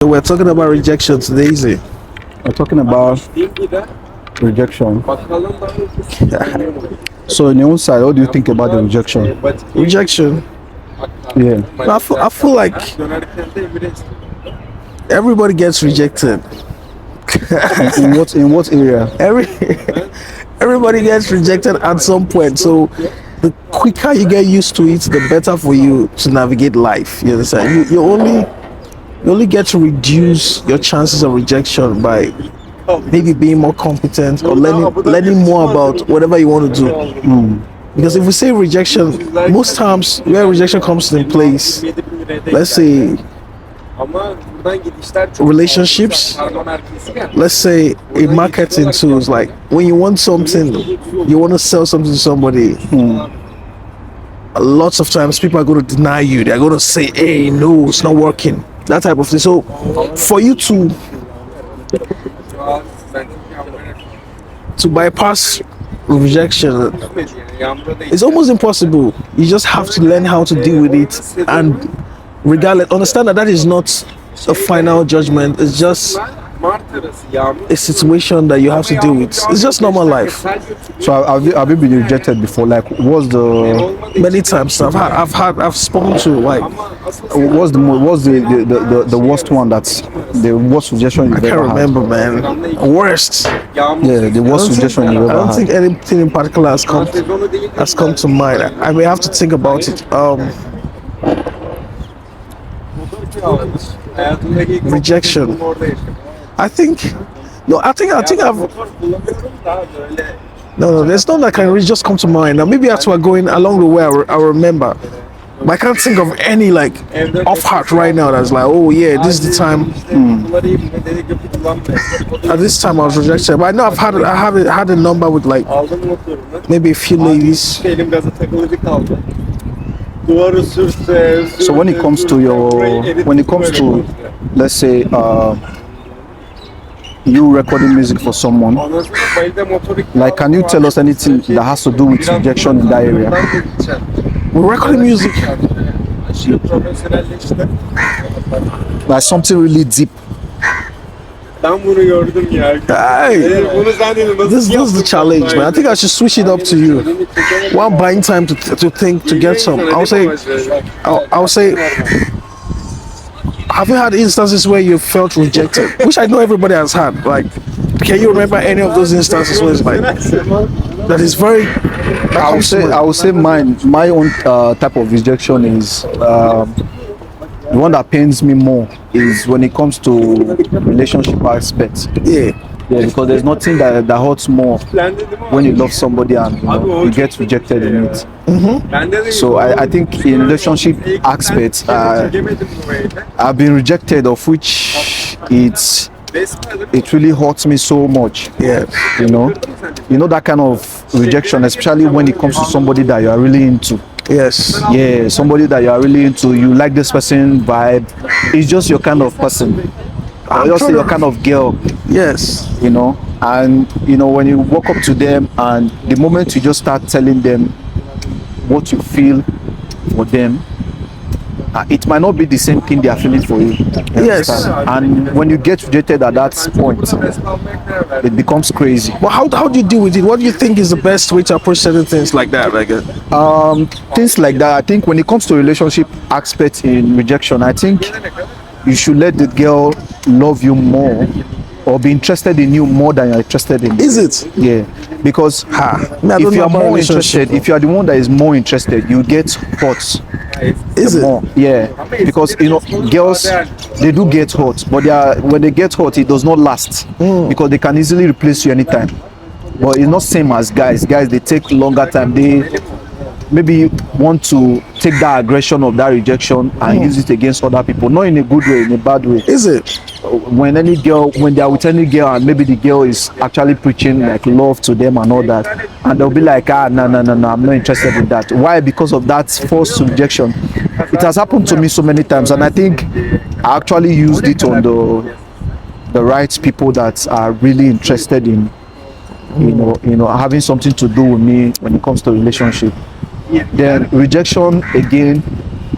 So we're talking about rejection today, is it? We're talking about rejection. So, on your own side, what do you think about the rejection? Rejection. Yeah. I feel like everybody gets rejected. In what area? Everybody gets rejected at some point. So the quicker you get used to it, the better for you to navigate life. You understand? You only get to reduce your chances of rejection by maybe being more competent or learning more about whatever you want to do. Because if we say rejection, most times where rejection comes in place, let's say relationships, let's say in marketing tools, like when you want something, you want to sell something to somebody, lots of times people are going to deny you. They're going to say, hey, no, it's not working, that type of thing. So for you to bypass rejection, it's almost impossible. You just have to learn how to deal with it, and regardless, understand that is not a final judgment. It's just a situation that you have to deal with. It's just normal life. So, have you been rejected before? Like, what's the Many times I've spoken to, like, the worst one, that's the worst rejection you've I can't ever had? remember, man. Worst. Yeah, the worst rejection you've I ever don't had. think anything in particular has come to mind. I may have to think about it. Rejection. I think I've no. There's none that can really just come to mind. Now maybe as we're going along the way, I remember. But I can't think of any like off heart right now that's like, oh yeah, this is the time. At this time I was rejected. But I know I have had a number with like maybe a few ladies. So when it comes to, let's say, you recording music for someone, like, can you tell us anything that has to do with rejection in that area? We're recording music. Like something really deep. Hey, this is the challenge, man. I think I should switch it up to you. While buying time to think to get some, I'll say, have you had instances where you felt rejected? Which I know everybody has had. Like, can you remember any of those instances where it's like that is very? I would say my own type of rejection is the one that pains me more is when it comes to relationship aspects. Yeah, because there's nothing that hurts more when you love somebody and you get rejected in it. So I think in relationship aspects, I've been rejected, of which it really hurts me so much. yeah. You know that kind of rejection, especially when it comes to somebody that you are really into. Yes. Yeah, somebody that you are really into. You like this person vibe. It's just your kind of person. Just your kind of girl. Yes. And when you walk up to them, and the moment you just start telling them what you feel for them, it might not be the same thing they are feeling for you. Yes. And when you get rejected at that point, it becomes crazy. But how do you deal with it? What do you think is the best way to approach certain things like that? Things like that. I think when it comes to relationship aspects in rejection, I think you should let the girl love you more, or be interested in you more than you're interested in. Is it? Yeah, because if you are more interested, if you are the one that is more interested, you get hurt. Is it? More. Yeah, because girls, they do get hurt, but when they get hurt, it does not last because they can easily replace you anytime. But it's not same as guys. Guys, they take longer time. They maybe want to take that aggression of that rejection and use it against other people, not in a good way, in a bad way. Is it? When they are with any girl and maybe the girl is actually preaching like love to them and all that, and they'll be like, no, I'm not interested in that. Why? Because of that forced rejection. It has happened to me so many times, and I think I actually used it on the right people that are really interested in having something to do with me when it comes to relationship. Then rejection again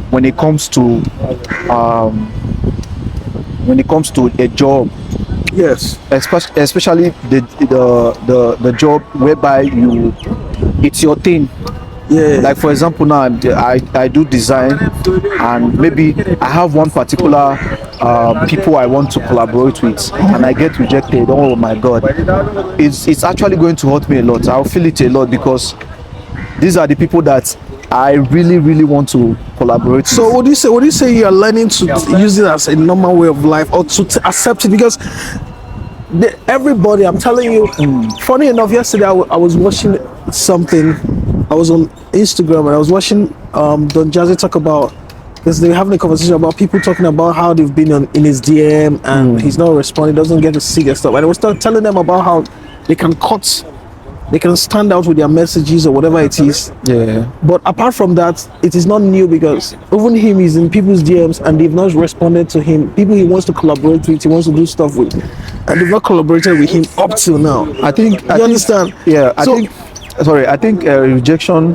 when it comes to when it comes to a job, Yes. especially the job whereby it's your thing. Yeah. Like for example, now I do design, and maybe I have one particular people I want to collaborate with, and I get rejected. Oh my God, it's actually going to hurt me a lot. I'll feel it a lot, because these are the people that I really want to collaborate So with. would you say you are learning to use it as a normal way of life, or to accept it? Because everybody, I'm telling you, funny enough, yesterday I was watching something. I was on Instagram and I was watching Don Jazzy talk about, because they were having a conversation about people talking about how they've been in his DM and he's not responding, doesn't get to see their stuff. And I was telling them about how they can stand out with their messages or whatever it is. Yeah. But apart from that, it is not new, because even him is in people's DMs and they've not responded to him. People he wants to collaborate with, he wants to do stuff with, and they've not collaborated with him up till now. I think. You understand? Yeah. So- I think rejection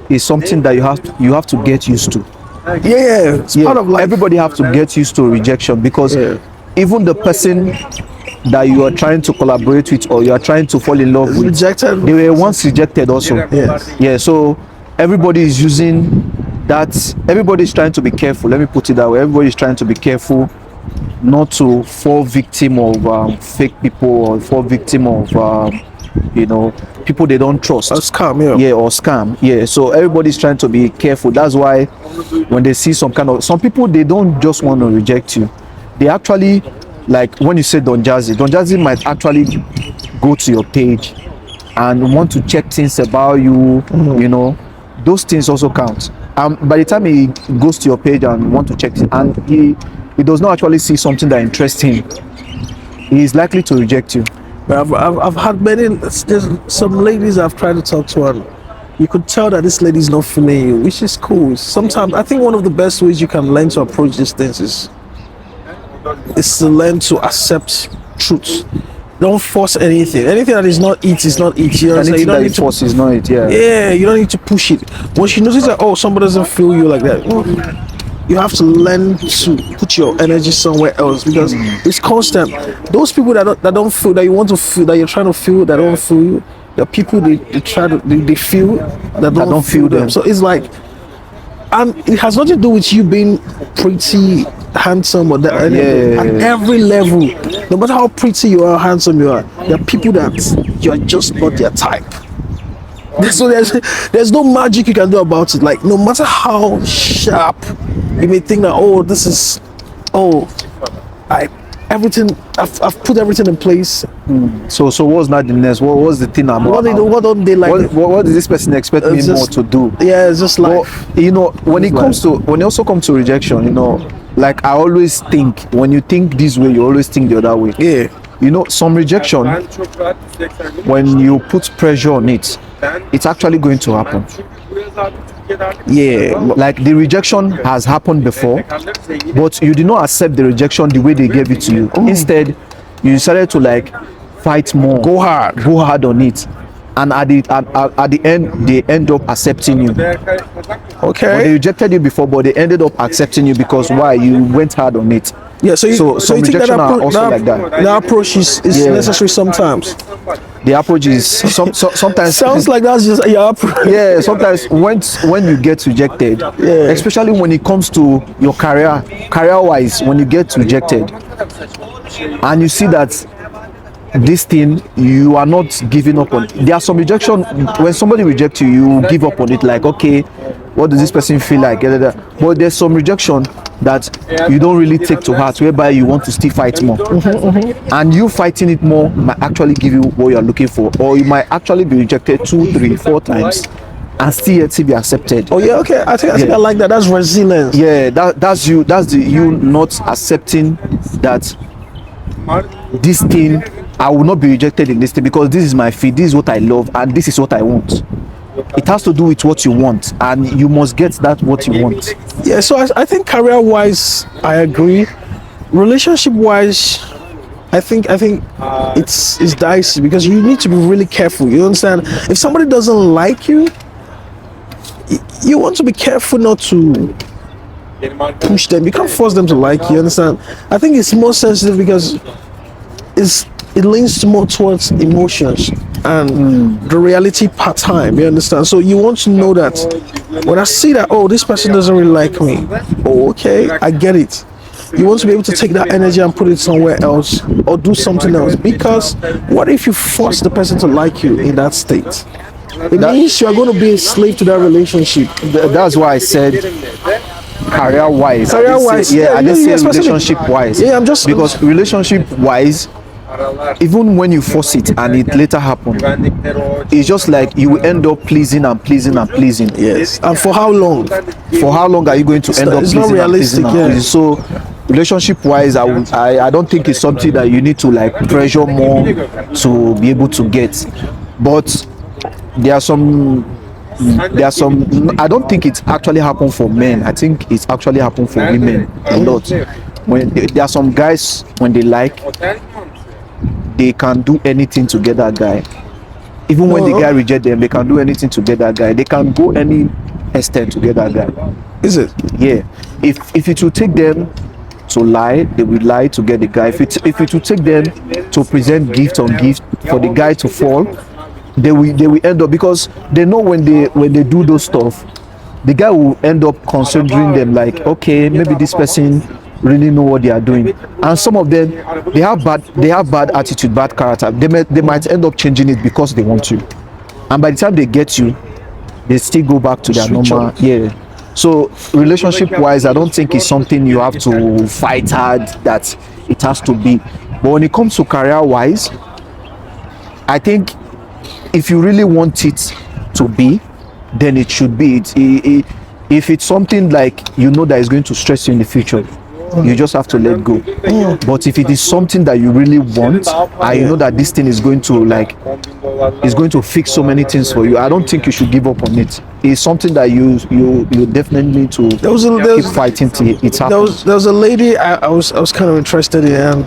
is something that you have to get used to. Yeah, it's part of life. Everybody have to get used to rejection, because even the person that you are trying to collaborate with or you are trying to fall in love with, Rejected. they were once rejected also. Yes. Yeah, so everybody is using that. Everybody is trying to be careful, let me put it that way. Everybody is trying to be careful not to fall victim of fake people, or fall victim of people they don't trust. A scam, yeah. Yeah, or scam. Yeah, so everybody's trying to be careful. That's why when they see some people, they don't just want to reject you. They actually, like when you say Don Jazzy might actually go to your page and want to check things about you. Those things also count. By the time he goes to your page and want to check it, and he does not actually see something that interests him, he is likely to reject you. I've had there's some ladies I've tried to talk to, and you could tell that this lady's not feeling you, which is cool. Sometimes I think one of the best ways you can learn to approach these things is to learn to accept truth. Don't force anything. Anything that is not it is not it. You know what I'm saying? You don't need to force is not it. Yeah, you don't need to push it. Once you notice that, somebody doesn't feel you like that, you have to learn to put your energy somewhere else, because it's constant. Those people that don't feel, that you want to feel, that you're trying to feel, that don't feel you, the people they feel that don't feel them. So it's like, and it has nothing to do with you being pretty, handsome, or that. At every level, no matter how pretty you are, handsome you are, there are people that you're just not their type. So there's no magic you can do about it. Like, no matter how sharp you may think that, this is, I've put everything in place. So what's not the next? What was the thing about? What don't they like? What does this person expect me more to do? Yeah, it's just like, when it also comes to rejection, like I always think, when you think this way, you always think the other way. Yeah. Some rejection, when you put pressure on it, it's actually going to happen. Yeah. Like the rejection has happened before, but you did not accept the rejection the way they gave it to you. Instead, you decided to like fight more, Go hard on it, and at the end they end up accepting you. Okay. But they rejected you before, but they ended up accepting you because why? You went hard on it. Yeah, so you think rejection are also like that. That approach is necessary sometimes. The approach is sometimes Sounds like that's just your approach. Yeah, sometimes when you get rejected, especially when it comes to your career-wise, when you get rejected, and you see that this thing you are not giving up on. There are some rejection when somebody rejects you, you give up on it. Like, okay, what does this person feel like? But there's some rejection that you don't really take to heart, whereby you want to still fight more. And you fighting it more might actually give you what you're looking for, or you might actually be rejected 2, 3, 4 times and still yet to be accepted. Oh yeah, okay. I think I like that. That's resilience. Yeah, that's you not accepting that this thing, I will not be rejected in this thing because this is my field, this is what I love, and this is what I want. It has to do with what you want, and you must get that what you want. Yeah, so I think career-wise, I agree. Relationship-wise, I think it's dicey because you need to be really careful. You understand? If somebody doesn't like you, you want to be careful not to push them. You can't force them to like you. Understand? I think it's more sensitive because it leans more towards emotions and the reality part time. You understand? So you want to know that when I see that, oh, this person doesn't really like me. Oh, okay, I get it. You want to be able to take that energy and put it somewhere else or do something else. Because what if you force the person to like you in that state? It means you are going to be a slave to that relationship. That's why I said career wise. Career wise, Yeah, I didn't say especially- relationship wise. Yeah, I'm just Because relationship wise, even when you force it and it later happens, it's just like you will end up pleasing and pleasing and pleasing. yes. And for how long? For how long are you going to end up it's not pleasing and pleasing realistic, and yeah. pleasing? So relationship wise, I don't think it's something that you need to like pressure more to be able to get. But there are some I don't think it's actually happened for men. I think it's actually happened for women a lot. When there are some guys, when they like, they can do anything to get that guy. Even when the guy reject them, they can do anything to get that guy. They can go any extent to get that guy. Is it? Yeah. If it will take them to lie, they will lie to get the guy. If it will take them to present gift on gift for the guy to fall, they will end up, because they know when they do those stuff, the guy will end up considering them like, okay, maybe this person really know what they are doing. And some of them, they have bad attitude, bad character. They might end up changing it because they want you, and by the time they get you, they still go back to their Switch normal. up. Yeah. So relationship wise, I don't think it's something you have to fight hard that it has to be. But when it comes to career wise, I think if you really want it to be, then it should be. If it's something like you know that is going to stress you in the future, you just have to let go. But if it is something that you really want, and you know that this thing is going to fix so many things for you, I don't think you should give up on it. It's something that you definitely need to keep fighting till it happens. There was a lady I was kind of interested in, and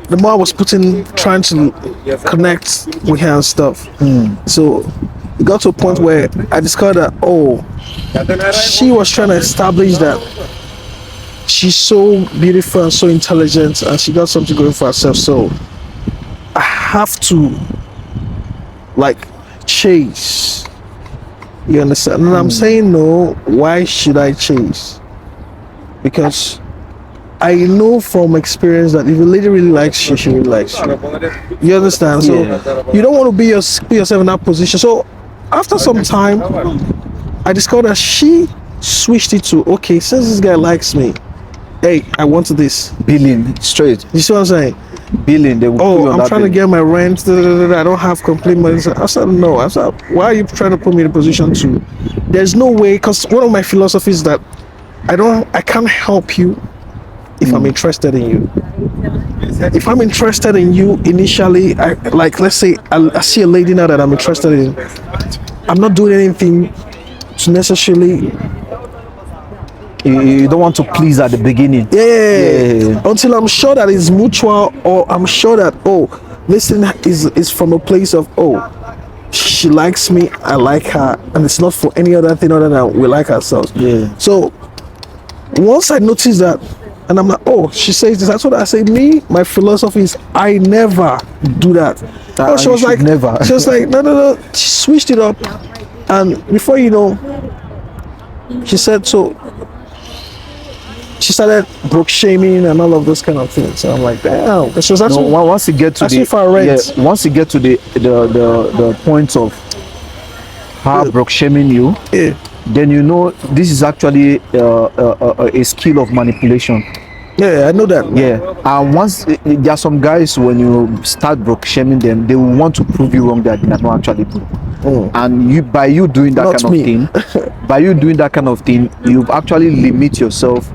the more I was trying to connect with her and stuff. So it got to a point where I discovered that she was trying to establish that she's so beautiful and so intelligent and she got something going for herself. So I have to like chase. You understand? And I'm saying no. Why should I chase? Because I know from experience that if a lady really likes you, she really likes you. You understand? So you don't want to put yourself in that position. So after some time, I discovered that she switched it to, okay, since this guy likes me, hey, I want this. Billing straight. You see what I'm saying? Billing. They will put you on I'm that trying to billing. get my rent. I don't have complete money. I said, no. I said, why are you trying to put me in a position to? There's no way, because one of my philosophies is that I can't help you if I'm interested in you. If I'm interested in you initially, let's say I see a lady now that I'm interested in, I'm not doing anything to necessarily. You don't want to please at the beginning. Yeah. Until I'm sure that it's mutual, or I'm sure that this thing is from a place of she likes me, I like her, and it's not for any other thing other than we like ourselves. Yeah. So once I notice that, and I'm like, she says this. That's what I say. My philosophy is I never do that. She was like, never. She was like, no. She switched it up, and before you know, she said so. She started broke shaming and all of those kind of things. So I'm like, damn. She was actually, once you get to once you get to the point of her broke shaming you, then you know this is actually a skill of manipulation. Yeah, I know that. Yeah, and once there are some guys, when you start broke shaming them, they will want to prove you wrong that they are not actually broke. And by you doing that kind of thing, you actually limit yourself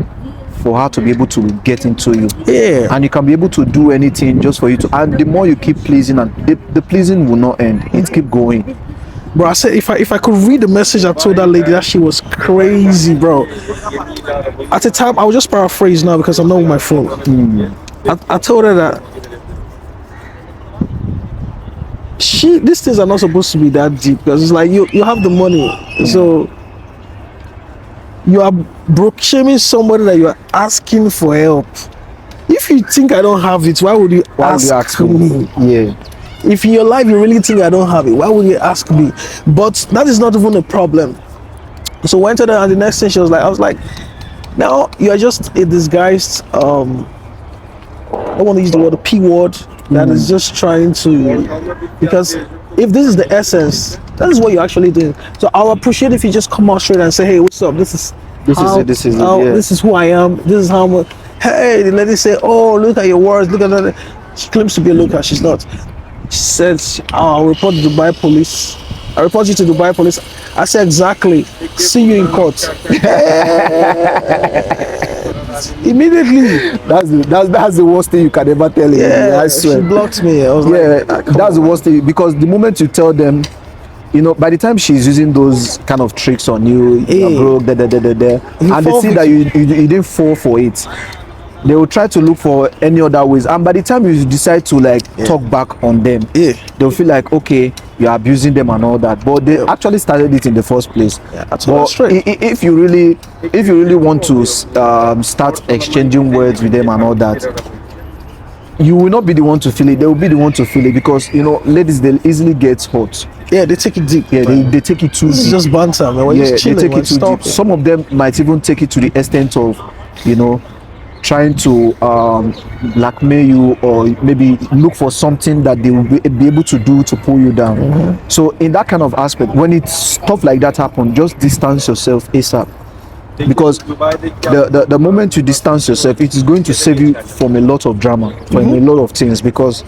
for her to be able to get into you. Yeah. And you can be able to do anything just for you to. And the more you keep pleasing, and the pleasing will not end. It keep going. Bro, I said if I could read the message I told that lady, that she was crazy, bro. At the time, I will just paraphrase now because I'm not with my phone. I told her that these things are not supposed to be that deep, because it's like you have the money, so You are broke shaming somebody that you are asking for help. If you think I don't have it, why would you ask me? Yeah. If in your life you really think I don't have it, why would you ask me? But that is not even a problem. So went to her, and the next thing I was like, now you are just a disguised I don't want to use the word, the P word, that is just trying to, because if this is the essence, that is what you're actually doing. So I'll appreciate if you just come out straight and say, hey, what's up? This is it. This is it. Yeah. This is who I am. This is how much. Hey, the lady say, oh, look at your words. Look at that. She claims to be a looker. She's not. She says, oh, I'll report the Dubai police. I report you to Dubai police. I said, exactly. See you in court. Immediately. That's the worst thing you can ever tell him. Yeah, I swear. she blocked me. I was like, that's the worst thing, because the moment you tell them, you know, by the time she's using those kind of tricks on you, you're broke, and they see that you didn't fall for it, they will try to look for any other ways. And by the time you decide to like talk back on them, they'll feel like, okay, you're abusing them and all that. But they actually started it in the first place. That's but straight. If you really want to start exchanging words with them and all that, you will not be the one to feel it. They will be the one to feel it, because you know, ladies, they easily get hurt. Yeah, they take it deep. Yeah, they take it too deep. It's just banter, man. We're just chilling, they take it too deep. Some of them might even take it to the extent of, you know, trying to blackmail you, or maybe look for something that they will be able to do to pull you down. So in that kind of aspect, when it's stuff like that happen, just distance yourself ASAP, because the moment you distance yourself, it is going to save you from a lot of drama, from a lot of things, because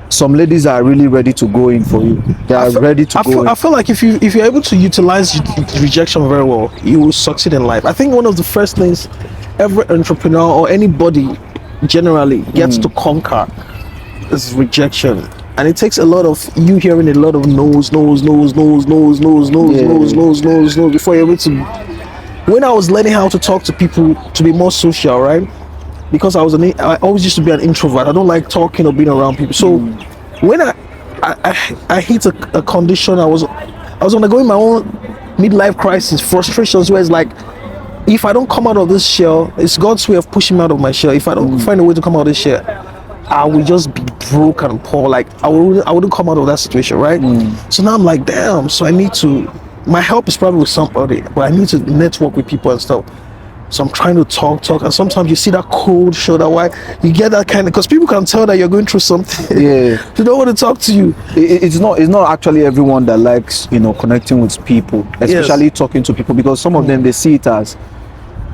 some ladies are really ready to go in for you. They are ready to go in. I feel like if you're able to utilize rejection very well, you will succeed in life. I think one of the first things every entrepreneur or anybody generally gets to conquer is rejection. And it takes a lot of you hearing a lot of no's before you're able to. When I was learning how to talk to people, to be more social, right? Because I always used to be an introvert. I don't like talking or being around people. So when I hit a condition, I was undergoing my own midlife crisis, frustrations, where it's like, if I don't come out of this shell, it's God's way of pushing me out of my shell. If I don't find a way to come out of this shell, I will just be broke and poor. Like I wouldn't come out of that situation, right? So now I'm like, damn. So I need to. My help is probably with somebody, but I need to network with people and stuff. So I'm trying to talk, and sometimes you see that cold shoulder. Why you get that kind of? Because people can tell that you're going through something. Yeah, they don't want to talk to you. It's not actually everyone that likes, you know, connecting with people, especially talking to people, because some of them, they see it as,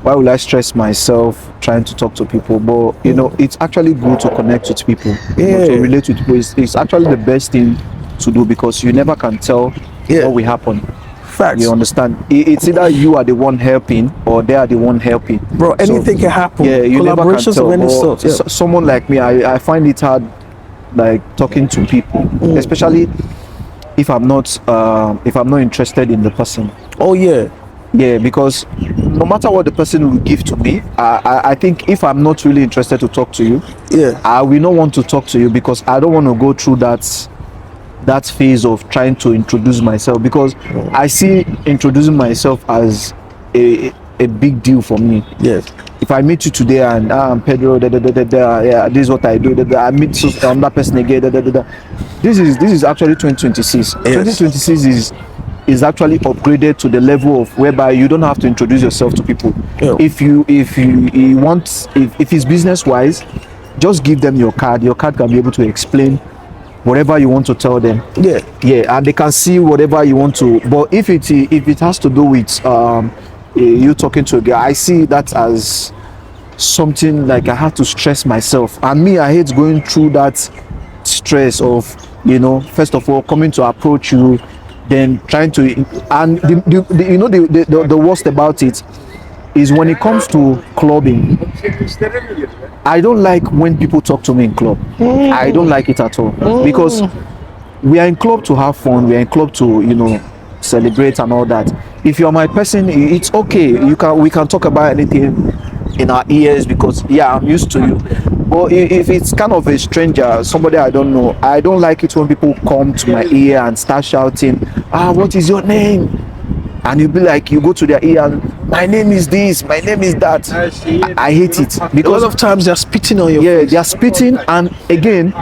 why will I stress myself trying to talk to people? But you know, it's actually good to connect with people, you know, to relate with people. It's actually the best thing to do, because you never can tell what will happen. Facts. You understand? It's either you are the one helping or they are the one helping. Bro, anything can happen. Yeah, you never can tell. Of any sort. Someone like me, I find it hard, like talking to people, especially if I'm not interested in the person. Oh yeah. Yeah, because no matter what the person will give to me, I think if I'm not really interested to talk to you, I will not want to talk to you, because I don't want to go through that phase of trying to introduce myself, because I see introducing myself as a big deal for me. Yes. If I meet you today and I'm Pedro, this is what I do. I meet that person again. This is actually 2026. Yes. 2026 is actually upgraded to the level of whereby you don't have to introduce yourself to people. Yeah. If it's business wise, just give them your card. Your card can be able to explain whatever you want to tell them, and they can see whatever you want to. But if it has to do with you talking to a guy, I see that as something like I have to stress myself, and me, I hate going through that stress of, you know, first of all coming to approach you, then trying to, and the worst about it is when it comes to clubbing. I don't like when people talk to me in club. I don't like it at all, because we are in club to have fun. We are in club to, you know, celebrate and all that. If you're my person, it's okay. We can talk about anything in our ears, because I'm used to you. But if it's kind of a stranger, somebody I don't know, I don't like it when people come to my ear and start shouting, what is your name? And you'll be like, you go to their ear and my name is this, my name is that. I hate it A lot because of times they're spitting on your yeah, face. they are spitting. And again,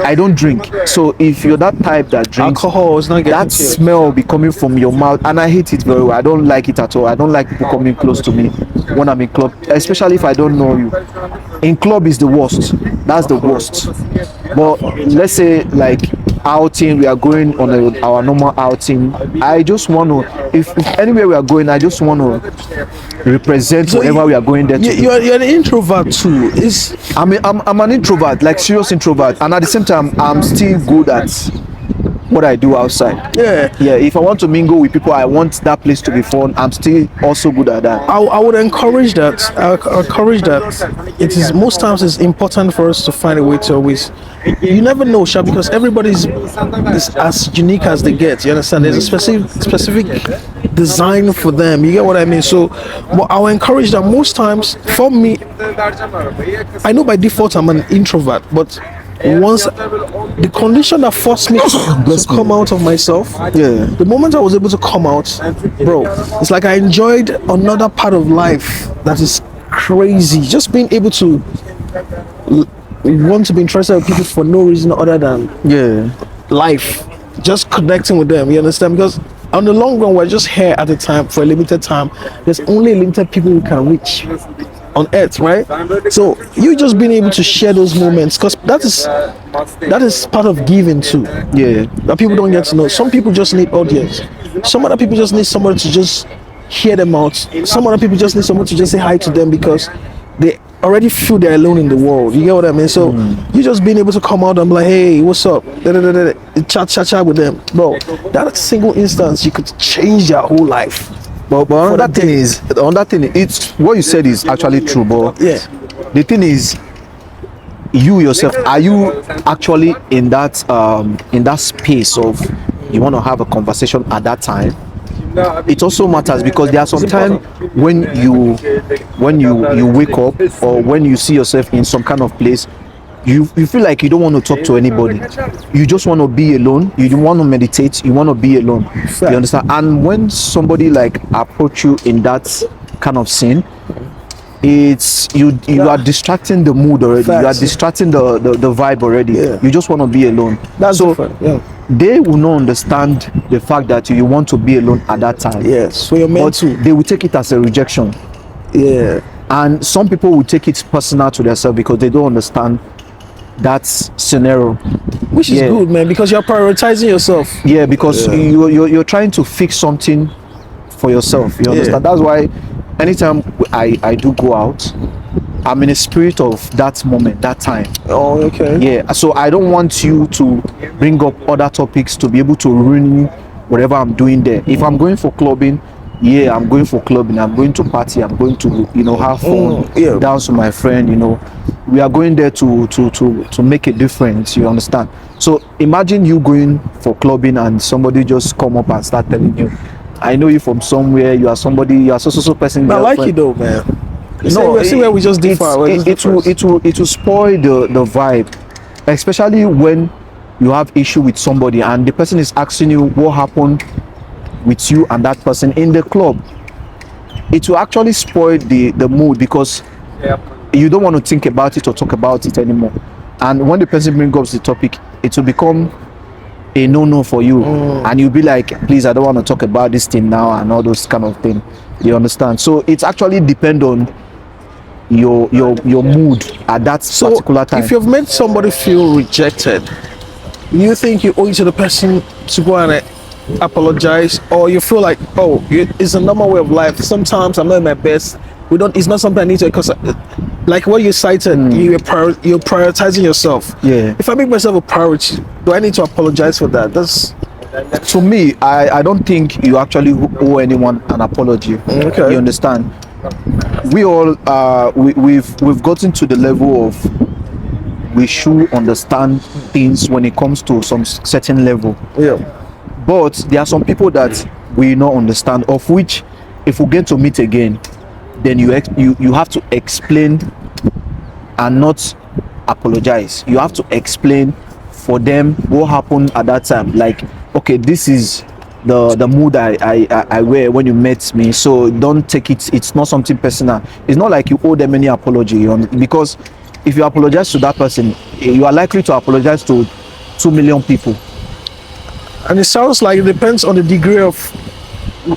I don't drink, so if you're that type that drinks, Alcohol is not getting that to you. smell will be coming from your mouth, and I hate it very well. I don't like it at all. I don't like people coming close to me when I'm in club, especially if I don't know you. In club is the worst. That's the worst. But let's say like outing, we are going on our normal outing. I just want to, if anywhere we are going, I just want to represent whatever we are going there to do. You're an introvert too. I'm an introvert, like serious introvert, and at the same time, I'm still good at what I do outside. Yeah. If I want to mingle with people, I want that place to be fun. I'm still also good at that. I would encourage that. I encourage that. It is most times it's important for us to find a way to always. You never know, Sha, because everybody's is as unique as they get. You understand? There's a specific design for them. You get what I mean? So, but I'll encourage that most times. For me, I know by default I'm an introvert, but once the condition that forced me to come out of myself, the moment I was able to come out, bro, it's like I enjoyed another part of life that is crazy. Just being able to want to be interested in people for no reason other than life, just connecting with them. You understand? Because on the long run, we're just here at a time for a limited time. There's only limited people we can reach on earth, right? So you just being able to share those moments, because that is part of giving too. That people don't get to know. Some people just need audience. Some other people just need somebody to just hear them out. Some other people just need someone to just say hi to them because they already feel they're alone in the world. You get what I mean? So you just being able to come out and be like, hey, what's up? Chat with them, bro. That single instance, you could change their whole life. But another thing is, it's what you said is actually true. But the thing is, you yourself, are you actually in that space of you want to have a conversation at that time? It also matters, because there are some times when you wake up, or when you see yourself in some kind of place, you feel like you don't want to talk to anybody. You just want to be alone. You don't want to meditate. You want to be alone. You understand? And when somebody like approach you in that kind of scene, it's you are distracting the mood already. You are distracting the vibe already. You just want to be alone. That's so different. They will not understand the fact that you want to be alone at that time. So you're meant to. They will take it as a rejection. And some people will take it personal to themselves because they don't understand that scenario, which is good, man, because you're prioritizing yourself. Because you're trying to fix something for yourself. You understand? That's why anytime I do go out, I'm in a spirit of that moment, that time. So I don't want you to bring up other topics to be able to ruin whatever I'm doing there. If I'm going for clubbing, I'm going for clubbing. I'm going to party. I'm going to have fun, dance with my friend. We are going there to make a difference. You understand? So imagine you going for clubbing and somebody just come up and start telling you, I know you from somewhere. You are somebody. You are so person. I like it though, man. See where we just differ. It will spoil the vibe, especially when you have issue with somebody and the person is asking you what happened with you and that person in the club. It will actually spoil the mood, because you don't want to think about it or talk about it anymore. And when the person brings up the topic, it will become a no for you, and you'll be like, please, I don't want to talk about this thing now, and all those kind of thing. You understand? So it's actually depend on your mood at that particular time. If you've made somebody feel rejected, you think you owe it to the person to go and apologize, or you feel like, it's a normal way of life. Sometimes I'm not at my best. It's not something I need to, because like what you cited, you're prioritizing yourself. If I make myself a priority, do I need to apologize for that? That's, to me, I don't think you actually owe anyone an apology. You understand? We all we've gotten to the level of we should understand things when it comes to some certain level. But there are some people that we not understand, of which if we get to meet again, then you have to explain and not apologize. You have to explain for them what happened at that time. Like, okay, this is the mood I wear when you met me. So don't take it. It's not something personal. It's not like you owe them any apology because if you apologize to that person, you are likely to apologize to 2 million people. And it sounds like it depends on the degree of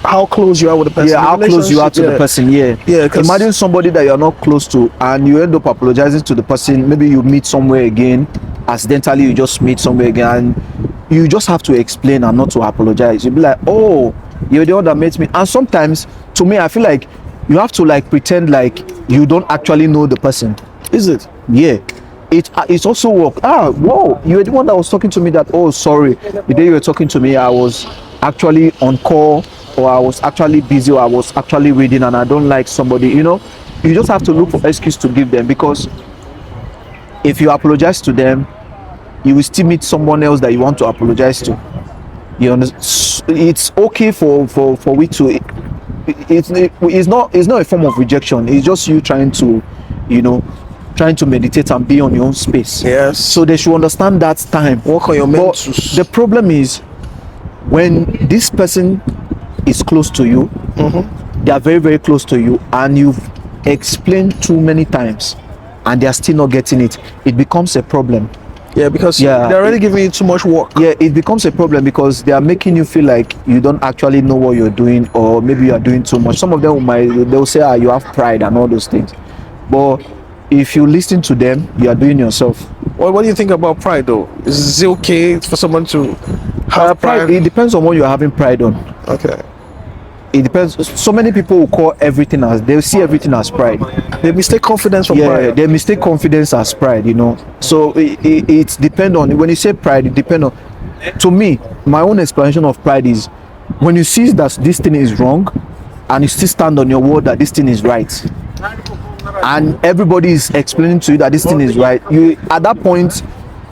how close you are with the person. Yeah, how close you are to the person. Yeah. Imagine somebody that you are not close to and you end up apologizing to the person. Maybe you meet somewhere again, accidentally you just meet somewhere again, and you just have to explain and not to apologize. You'll be like, oh, you're the one that met me. And sometimes, to me, I feel like you have to like pretend like you don't actually know the person. Is it? Yeah. It's also work. Whoa, you're the one that was talking to me that, oh, sorry, the day you were talking to me, I was actually on call, or I was actually busy, or I was actually reading, and I don't like somebody, you just have to look for excuse to give them, because if you apologize to them, you will still meet someone else that you want to apologize to. You understand? It's okay for we to, it's not a form of rejection. It's just you trying to, trying to meditate and be on your own space. Yes. So they should understand that time. Work on your mentals. The problem is when this person is close to you, they are very, very close to you, and you've explained too many times and they are still not getting it. It becomes a problem. Yeah, because they're already giving you too much work. Yeah, it becomes a problem because they are making you feel like you don't actually know what you're doing, or maybe you are doing too much. Some of them they'll say, you have pride and all those things. But if you listen to them, you are doing yourself. Well, what do you think about pride, though? Is it okay for someone to have pride? It depends on what you're having pride on. Okay. It depends. So many people will call everything they see everything as pride. They mistake confidence for pride. Yeah, they mistake confidence as pride, So it depends on, when you say pride, it depends on, to me, my own explanation of pride is when you see that this thing is wrong and you still stand on your word that this thing is right, and everybody is explaining to you that this thing is right, you at that point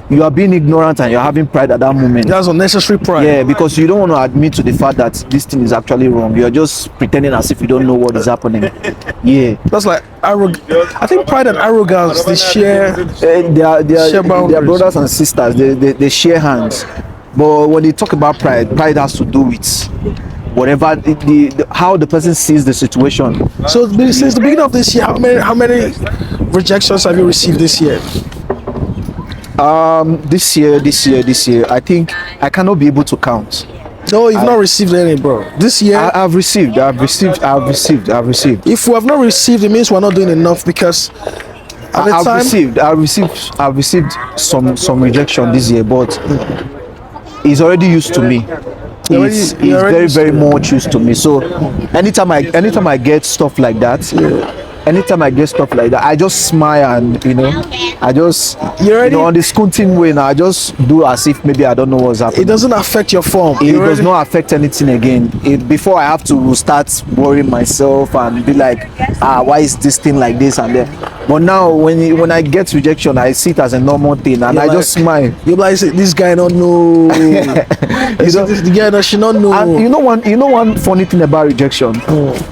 you are being ignorant and you're having pride at that moment. That's unnecessary pride. Yeah, because you don't want to admit to the fact that this thing is actually wrong. You're just pretending as if you don't know what is happening. Yeah, that's like arrogance. I think pride and arrogance, they share. They are brothers and sisters. They share hands. But when they talk about pride has to do with whatever how the person sees the situation. So since the beginning of this year, how many rejections have you received this year? This year, I think I cannot be able to count. No, you've not received any, bro. This year, I've received. If we have not received, it means we're not doing enough, because I've received some rejection this year, but he's already used to me. He's very, very much used to me. So anytime I get stuff like that, I just smile, and I just on the Skoonting way now, I just do as if maybe I don't know what's happening. It doesn't affect your form. It does not affect anything again. Before I have to start worrying myself and be like, why is this thing like this and that? But now when I get rejection, I see it as a normal thing, and I just smile. You're like, this guy don't know. The guy that she don't know. And you know one funny thing about rejection.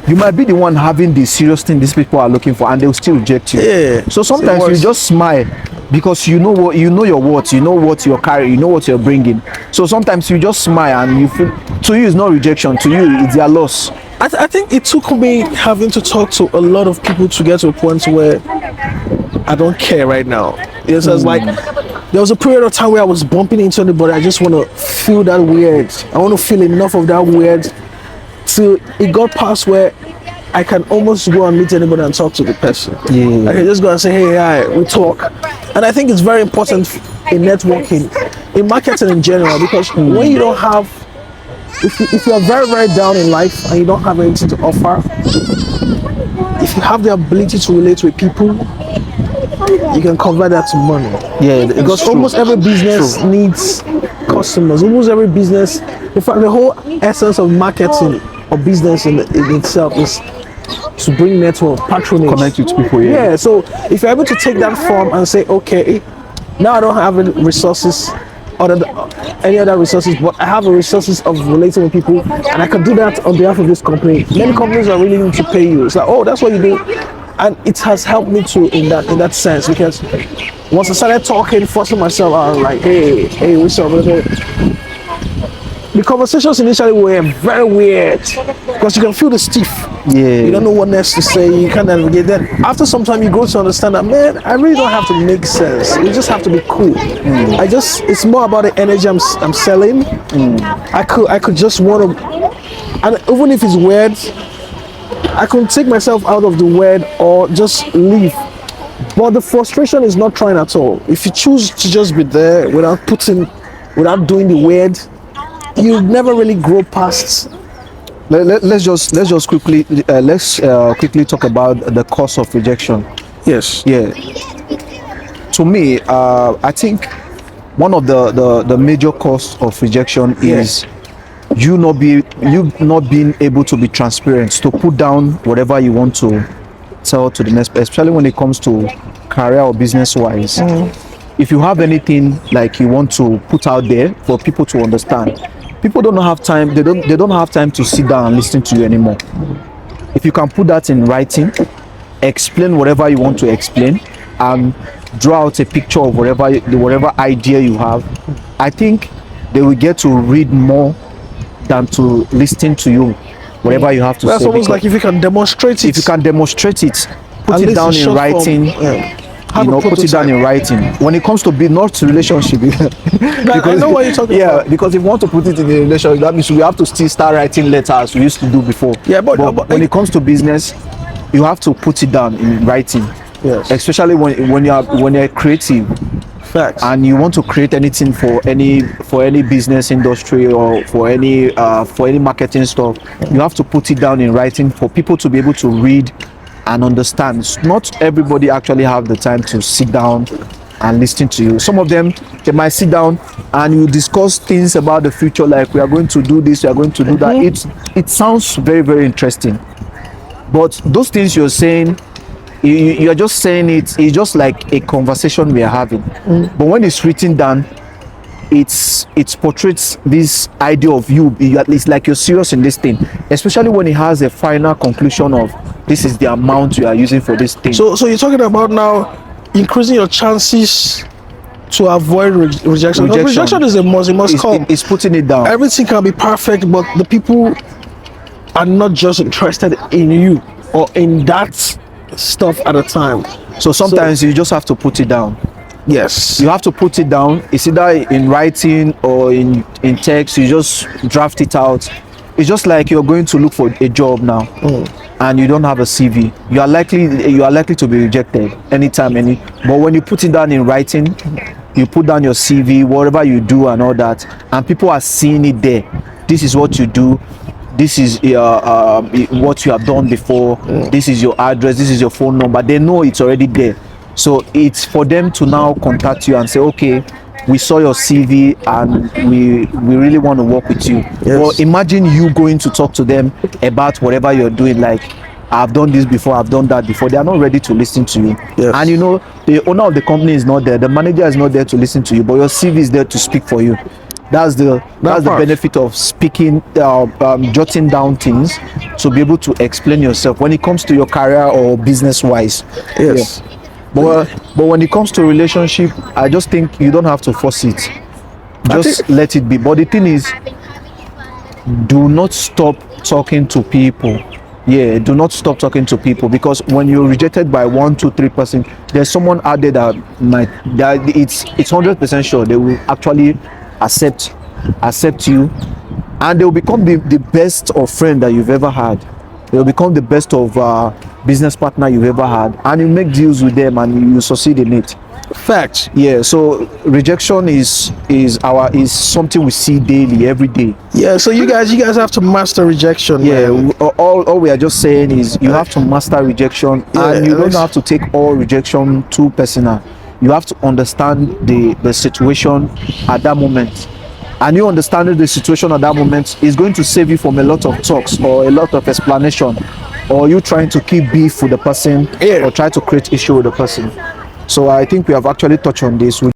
You might be the one having the serious thing these people are looking for, and they'll still reject you. Yeah. So sometimes you just smile because you know your worth, you know what you're carrying, you know what you're bringing. So sometimes you just smile, and you feel, to you it's not rejection, to you it's their loss. I think it took me having to talk to a lot of people to get to a point where I don't care right now. It's like there was a period of time where I was bumping into anybody. I just want to feel that weird. I want to feel enough of that weird till it got past where I can almost go and meet anybody and talk to the person. Yeah. I can just go and say, hey, hi, we talk. And I think it's very important in networking, in marketing in general, because when you don't have, if you are very, very down in life and you don't have anything to offer, if you have the ability to relate with people, you can convert that to money. Yeah, because almost every business needs customers. Almost every business, in fact, the whole essence of marketing or business in itself is to bring network, patronage, connect with people. Yeah. So if you're able to take that form and say, okay, now I don't have any resources any other resources, but I have the resources of relating with people, and I can do that on behalf of this company. Many companies are willing to pay you. It's like, oh, that's what you do. And it has helped me too in that sense, because once I started talking, forcing myself out, like, hey, what's up, brother? the conversations initially were very weird because you can feel the stiff. Yeah. You don't know what next to say. You can't navigate. Then after some time, you grow to understand that, man, I really don't have to make sense. You just have to be cool. It's more about the energy I'm selling. I could just want to, and even if it's weird, I can take myself out of the weird or just leave. But the frustration is not trying at all. If you choose to just be there without doing the weird, you never really grow past. Let's just quickly quickly talk about the cause of rejection. Yes. Yeah. To me, I think one of the major cause of rejection is you not being able to be transparent, to put down whatever you want to tell to the next, especially when it comes to career or business wise. If you have anything like you want to put out there for people to understand, people don't have time. They don't have time to sit down and listen to you anymore. If you can put that in writing, explain whatever you want to explain, and draw out a picture of whatever idea you have, I think they will get to read more than to listen to you, whatever you have to That's say. almost like if you can demonstrate it. If you can demonstrate it, put At it least down in in short writing. form, You know, put it down in writing. When it comes to be not relationship, I know what you're talking about. because if you want to put it in a relationship, that means we have to still start writing letters we used to do before. Yeah, but when it comes to business, you have to put it down in writing. Yes. Especially when you're creative. Facts. And you want to create anything for any business industry or for any marketing stuff, you have to put it down in writing for people to be able to read and understand. Not everybody actually have the time to sit down and listen to you. Some of them, they might sit down and you discuss things about the future, like we are going to do this, we are going to do that. It sounds very, very interesting, but those things you're saying, you're just saying it's just like a conversation we are having. But when it's written down, it portrays this idea of you. It's like you're serious in this thing, especially when it has a final conclusion of this is the amount you are using for this thing. So you're talking about now increasing your chances to avoid rejection. Rejection is a must. It must come. It's putting it down. Everything can be perfect, but the people are not just interested in you or in that stuff at a time. So sometimes you just have to put it down. Yes. You have to put it down. It's either in writing or in text. You just draft it out. It's just like you're going to look for a job now, and you don't have a CV. You are likely to be rejected anytime. But when you put it down in writing, you put down your CV, whatever you do and all that, and people are seeing it there. This is what you do. This is what you have done before. This is your address. This is your phone number. They know it's already there. So it's for them to now contact you and say, okay, we saw your CV and we really want to work with you. Yes. Well, imagine you going to talk to them about whatever you're doing, like, I've done this before, I've done that before. They are not ready to listen to you. Yes. And you know, the owner of the company is not there. The manager is not there to listen to you, but your CV is there to speak for you. That's the benefit of speaking, jotting down things to be able to explain yourself when it comes to your career or business wise. Yes. Yeah. But when it comes to relationship, I just think you don't have to force it. Just let it be. But the thing is, do not stop talking to people. Yeah, do not stop talking to people, because when you're rejected by 1, 2, 3%, there's someone out there that it's 100% sure they will actually accept you, and they will become the best of friend that you've ever had. They will become the best of business partner you've ever had, and you make deals with them and you succeed in it. Fact. Yeah, so rejection is something we see daily, every day. Yeah, so you guys have to master rejection. Yeah, man. all we are just saying is you have to master rejection, and you don't have to take all rejection too personal. You have to understand the situation at that moment, and you understanding the situation at that moment is going to save you from a lot of talks or a lot of explanation, or you trying to keep beef with the person, or try to create issue with the person. So I think we have actually touched on this.